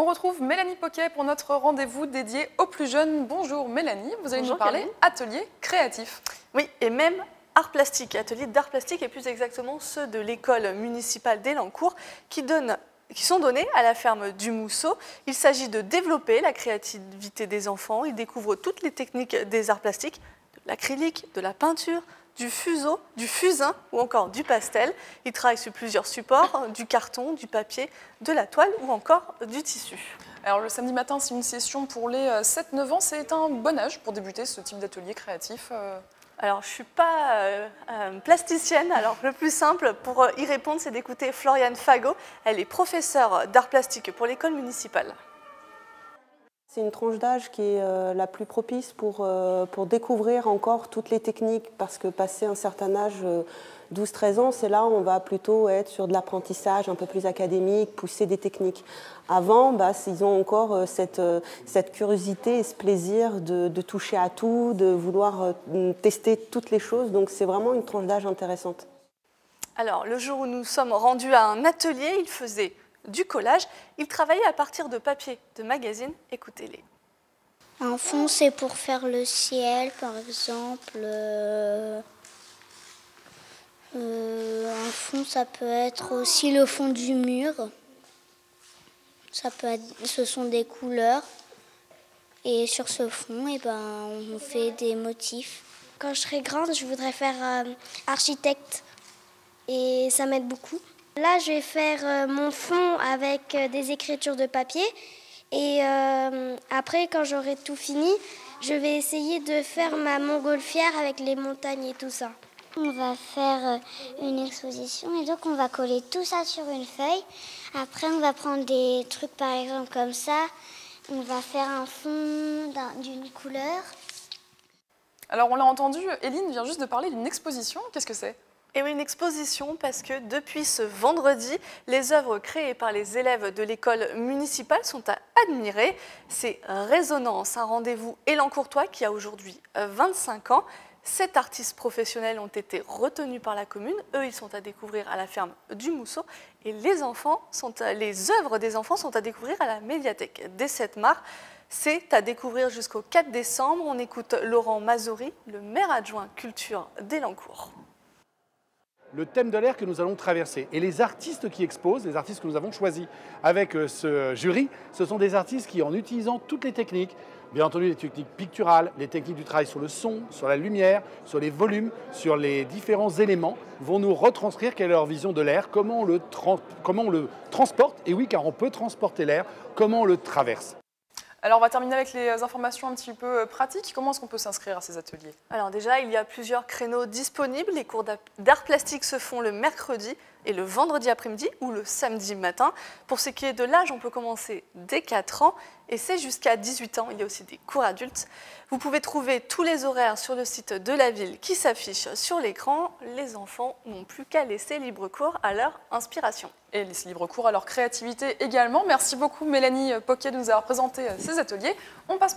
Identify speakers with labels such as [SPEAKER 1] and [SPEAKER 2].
[SPEAKER 1] On retrouve Mélanie Poquet pour notre rendez-vous dédié aux plus jeunes. Bonjour Mélanie, vous allez nous parler atelier créatif.
[SPEAKER 2] Oui, et même art plastique, atelier d'art plastique et plus exactement ceux de l'école municipale d'Élancourt qui sont donnés à la ferme du Mousseau. Il s'agit de développer la créativité des enfants. Ils découvrent toutes les techniques des arts plastiques, de l'acrylique, de la peinture, du fuseau, du fusain ou encore du pastel. Ils travaillent sur plusieurs supports, du carton, du papier, de la toile ou encore du tissu.
[SPEAKER 1] Alors le samedi matin, c'est une session pour les 7-9 ans. C'est un bon âge pour débuter ce type d'atelier créatif.
[SPEAKER 2] Alors, je ne suis pas plasticienne, alors le plus simple pour y répondre, c'est d'écouter Floriane Fagot. Elle est professeure d'art plastique pour l'école municipale.
[SPEAKER 3] C'est une tranche d'âge qui est la plus propice pour découvrir encore toutes les techniques, parce que passé un certain âge, 12-13 ans, c'est là où on va plutôt être sur de l'apprentissage un peu plus académique, pousser des techniques. Avant, ils ont encore cette curiosité et ce plaisir de toucher à tout, de vouloir tester toutes les choses, donc c'est vraiment une tranche d'âge intéressante.
[SPEAKER 2] Alors, le jour où nous sommes rendus à un atelier, il faisait du collage. Il travaillait à partir de papier de magazines. Écoutez-les.
[SPEAKER 4] Un fond, c'est pour faire le ciel, par exemple. Un fond, ça peut être aussi le fond du mur. Ce sont des couleurs. Et sur ce fond, on fait des motifs. Quand je serai grande, je voudrais faire architecte. Et ça m'aide beaucoup. Là, je vais faire mon fond avec des écritures de papier. Et après, quand j'aurai tout fini, je vais essayer de faire ma montgolfière avec les montagnes et tout ça. On va faire une exposition et donc on va coller tout ça sur une feuille. Après, on va prendre des trucs, par exemple, comme ça. On va faire un fond d'une couleur.
[SPEAKER 1] Alors, on l'a entendu, Éline vient juste de parler d'une exposition. Qu'est-ce que c'est ?
[SPEAKER 2] Et oui, une exposition parce que depuis ce vendredi, les œuvres créées par les élèves de l'école municipale sont à admirer. C'est Résonance, un rendez-vous élancourtois qui a aujourd'hui 25 ans. 7 artistes professionnels ont été retenus par la commune. Eux, ils sont à découvrir à la ferme du Mousseau. Et les œuvres des enfants sont à découvrir à la médiathèque des 7 Mars. C'est à découvrir jusqu'au 4 décembre. On écoute Laurent Mazori, le maire adjoint culture d'Élancourt.
[SPEAKER 5] Le thème de l'air que nous allons traverser. Et les artistes qui exposent, les artistes que nous avons choisis avec ce jury, ce sont des artistes qui, en utilisant toutes les techniques, bien entendu les techniques picturales, les techniques du travail sur le son, sur la lumière, sur les volumes, sur les différents éléments, vont nous retranscrire quelle est leur vision de l'air, comment on le transporte, et oui, car on peut transporter l'air, comment on le traverse.
[SPEAKER 1] Alors, on va terminer avec les informations un petit peu pratiques. Comment est-ce qu'on peut s'inscrire à ces ateliers ?
[SPEAKER 2] Alors déjà, il y a plusieurs créneaux disponibles. Les cours d'art plastique se font le mercredi et le vendredi après-midi ou le samedi matin. Pour ce qui est de l'âge, on peut commencer dès 4 ans et c'est jusqu'à 18 ans. Il y a aussi des cours adultes. Vous pouvez trouver tous les horaires sur le site de la ville qui s'affiche sur l'écran. Les enfants n'ont plus qu'à laisser libre cours à leur inspiration.
[SPEAKER 1] Et laisser libre cours à leur créativité également. Merci beaucoup Mélanie Poquet de nous avoir présenté ces ateliers. On passe